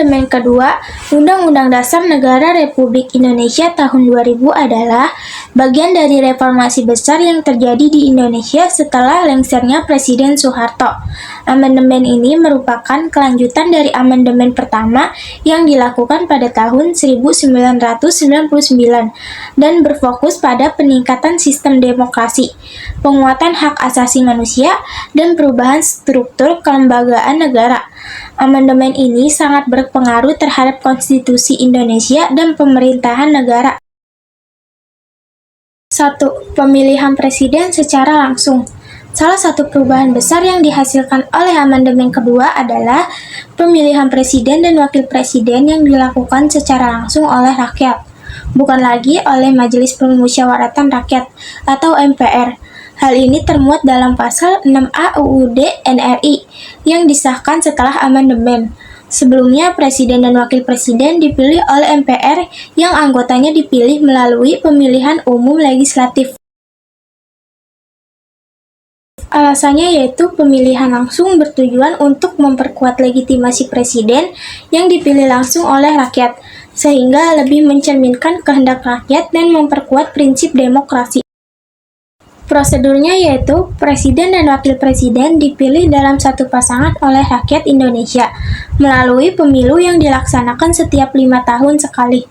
Amandemen kedua Undang-Undang Dasar Negara Republik Indonesia tahun 2000 adalah bagian dari reformasi besar yang terjadi di Indonesia setelah lengsernya Presiden Soeharto. Amandemen ini merupakan kelanjutan dari amandemen pertama yang dilakukan pada tahun 1999 dan berfokus pada peningkatan sistem demokrasi, penguatan hak asasi manusia, dan perubahan struktur kelembagaan negara. Amandemen ini sangat berpengaruh terhadap konstitusi Indonesia dan pemerintahan negara. 1. Pemilihan presiden secara langsung. Salah satu perubahan besar yang dihasilkan oleh amandemen kedua adalah pemilihan presiden dan wakil presiden yang dilakukan secara langsung oleh rakyat, bukan lagi oleh Majelis Permusyawaratan Rakyat atau MPR. Hal ini termuat dalam pasal 6A UUD NRI yang disahkan setelah amandemen. Sebelumnya, presiden dan wakil presiden dipilih oleh MPR yang anggotanya dipilih melalui pemilihan umum legislatif. Alasannya yaitu pemilihan langsung bertujuan untuk memperkuat legitimasi presiden yang dipilih langsung oleh rakyat, sehingga lebih mencerminkan kehendak rakyat dan memperkuat prinsip demokrasi. Prosedurnya yaitu presiden dan wakil presiden dipilih dalam satu pasangan oleh rakyat Indonesia melalui pemilu yang dilaksanakan setiap 5 tahun sekali.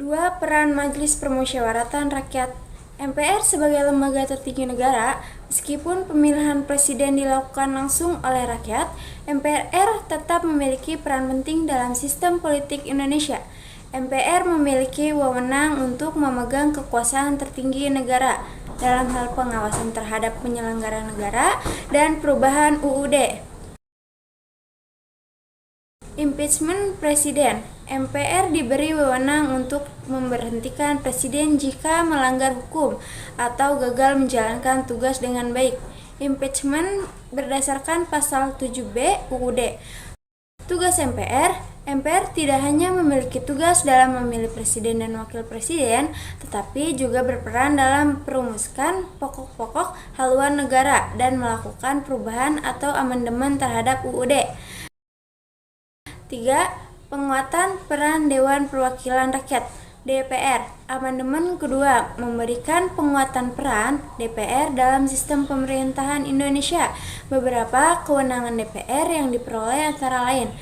2. Peran Majelis Permusyawaratan Rakyat. MPR sebagai lembaga tertinggi negara, meskipun pemilihan presiden dilakukan langsung oleh rakyat, MPR tetap memiliki peran penting dalam sistem politik Indonesia. MPR memiliki wewenang untuk memegang kekuasaan tertinggi negara dalam hal pengawasan terhadap penyelenggara negara dan perubahan UUD. Impeachment Presiden. MPR diberi wewenang untuk memberhentikan presiden jika melanggar hukum atau gagal menjalankan tugas dengan baik. Impeachment berdasarkan pasal 7B UUD. Tugas MPR tidak hanya memiliki tugas dalam memilih presiden dan wakil presiden, tetapi juga berperan dalam merumuskan pokok-pokok haluan negara dan melakukan perubahan atau amandemen terhadap UUD. 3. Penguatan peran Dewan Perwakilan Rakyat (DPR). Amandemen kedua memberikan penguatan peran DPR dalam sistem pemerintahan Indonesia. Beberapa kewenangan DPR yang diperoleh antara lain: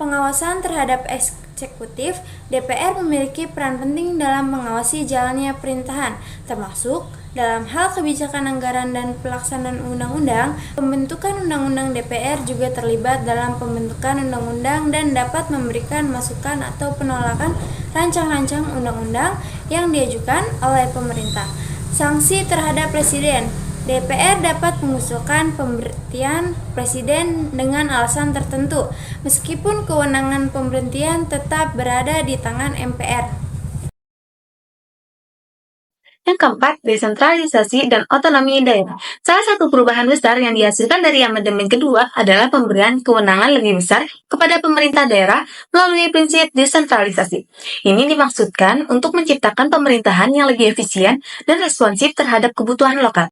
pengawasan terhadap eksekutif. DPR memiliki peran penting dalam mengawasi jalannya pemerintahan, termasuk dalam hal kebijakan anggaran dan pelaksanaan undang-undang. Pembentukan undang-undang. DPR juga terlibat dalam pembentukan undang-undang dan dapat memberikan masukan atau penolakan rancang-rancang undang-undang yang diajukan oleh pemerintah. Sanksi terhadap presiden. DPR dapat mengusulkan pemberhentian presiden dengan alasan tertentu, meskipun kewenangan pemberhentian tetap berada di tangan MPR. Yang keempat, desentralisasi dan otonomi daerah. Salah satu perubahan besar yang dihasilkan dari amandemen kedua adalah pemberian kewenangan lebih besar kepada pemerintah daerah melalui prinsip desentralisasi. Ini dimaksudkan untuk menciptakan pemerintahan yang lebih efisien dan responsif terhadap kebutuhan lokal.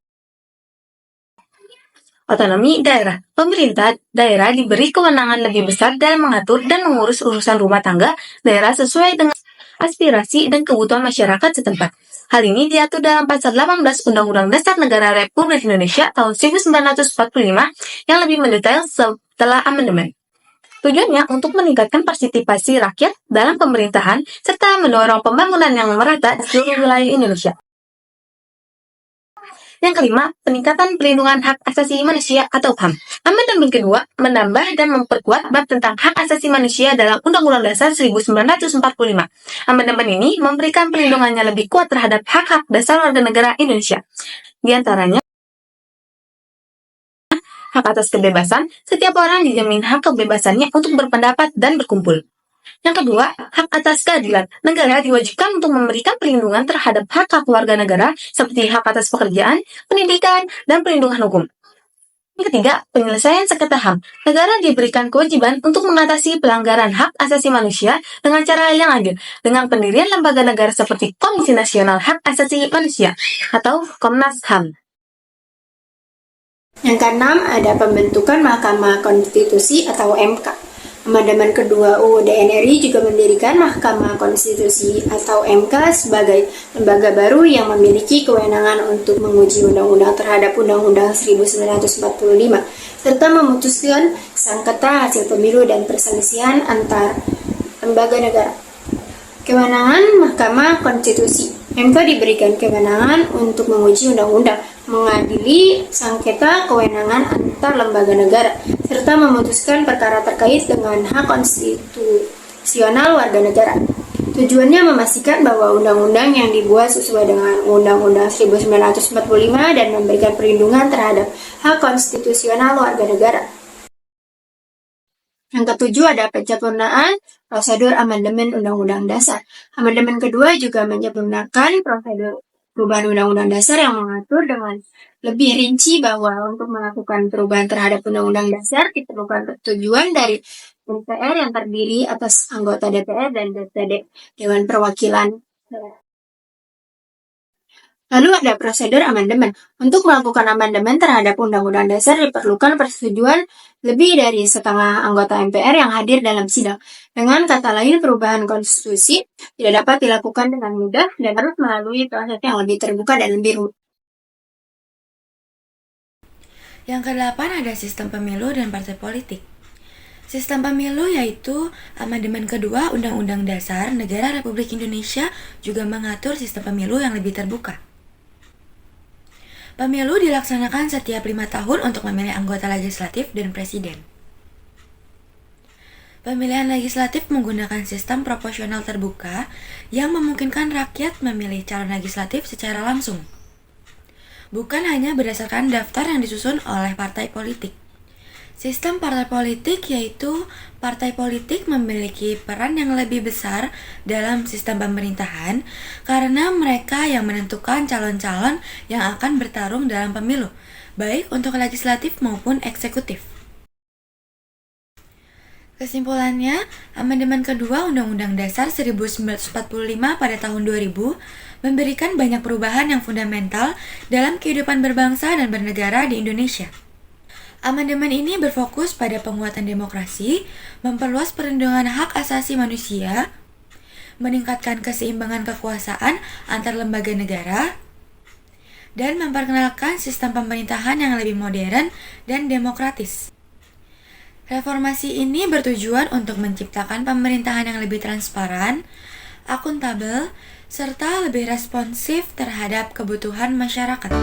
Otonomi daerah. Pemerintah daerah diberi kewenangan lebih besar dalam mengatur dan mengurus urusan rumah tangga daerah sesuai dengan aspirasi dan kebutuhan masyarakat setempat. Hal ini diatur dalam pasal 18 Undang-Undang Dasar Negara Republik Indonesia tahun 1945 yang lebih mendetail setelah amandemen. Tujuannya untuk meningkatkan partisipasi rakyat dalam pemerintahan serta mendorong pembangunan yang merata di seluruh wilayah Indonesia. Yang kelima, peningkatan pelindungan hak asasi manusia atau HAM. Amandemen kedua menambah dan memperkuat bab tentang hak asasi manusia dalam Undang-Undang Dasar 1945. Amandemen ini memberikan pelindungannya lebih kuat terhadap hak-hak dasar warga negara Indonesia. Di antaranya, hak atas kebebasan. Setiap orang dijamin hak kebebasannya untuk berpendapat dan berkumpul. Yang kedua, hak atas keadilan. Negara diwajibkan untuk memberikan perlindungan terhadap hak-hak warga negara seperti hak atas pekerjaan, pendidikan, dan perlindungan hukum. Yang ketiga, penyelesaian sengketa HAM. Negara diberikan kewajiban untuk mengatasi pelanggaran hak asasi manusia dengan cara yang adil, dengan pendirian lembaga negara seperti Komisi Nasional Hak Asasi Manusia atau Komnas HAM. Yang keenam, ada pembentukan Mahkamah Konstitusi atau MK. Amandemen kedua UUD NRI juga mendirikan Mahkamah Konstitusi atau MK sebagai lembaga baru yang memiliki kewenangan untuk menguji undang-undang terhadap Undang-Undang 1945 serta memutuskan sengketa hasil pemilu dan perselisihan antar lembaga negara. Kewenangan Mahkamah Konstitusi. MK diberikan kewenangan untuk menguji undang-undang, mengadili sengketa kewenangan antar lembaga negara, serta memutuskan perkara terkait dengan hak konstitusional warga negara. Tujuannya memastikan bahwa undang-undang yang dibuat sesuai dengan Undang-Undang 1945 dan memberikan perlindungan terhadap hak konstitusional warga negara. Yang ketujuh, ada penyempurnaan prosedur amandemen Undang-Undang Dasar. Amandemen kedua juga menyempurnakan prosedur perubahan Undang-Undang Dasar yang mengatur dengan lebih rinci bahwa untuk melakukan perubahan terhadap Undang-Undang Dasar diperlukan persetujuan dari DPR yang terdiri atas anggota DPR dan DPD, Dewan Perwakilan. Lalu ada prosedur amandemen. Untuk melakukan amandemen terhadap Undang-Undang Dasar diperlukan persetujuan lebih dari setengah anggota MPR yang hadir dalam sidang. Dengan kata lain, perubahan konstitusi tidak dapat dilakukan dengan mudah dan harus melalui proses yang lebih terbuka dan lebih rumit. Yang kedelapan, ada sistem pemilu dan partai politik. Sistem pemilu yaitu amandemen kedua Undang-Undang Dasar Negara Republik Indonesia juga mengatur sistem pemilu yang lebih terbuka. Pemilu dilaksanakan setiap 5 tahun untuk memilih anggota legislatif dan presiden. Pemilihan legislatif menggunakan sistem proporsional terbuka yang memungkinkan rakyat memilih calon legislatif secara langsung, bukan hanya berdasarkan daftar yang disusun oleh partai politik. Sistem partai politik yaitu partai politik memiliki peran yang lebih besar dalam sistem pemerintahan karena mereka yang menentukan calon-calon yang akan bertarung dalam pemilu, baik untuk legislatif maupun eksekutif. Kesimpulannya, amandemen kedua Undang-Undang Dasar 1945 pada tahun 2000 memberikan banyak perubahan yang fundamental dalam kehidupan berbangsa dan bernegara di Indonesia. Amandemen ini berfokus pada penguatan demokrasi, memperluas perlindungan hak asasi manusia, meningkatkan keseimbangan kekuasaan antar lembaga negara, dan memperkenalkan sistem pemerintahan yang lebih modern dan demokratis. Reformasi ini bertujuan untuk menciptakan pemerintahan yang lebih transparan, akuntabel, serta lebih responsif terhadap kebutuhan masyarakat.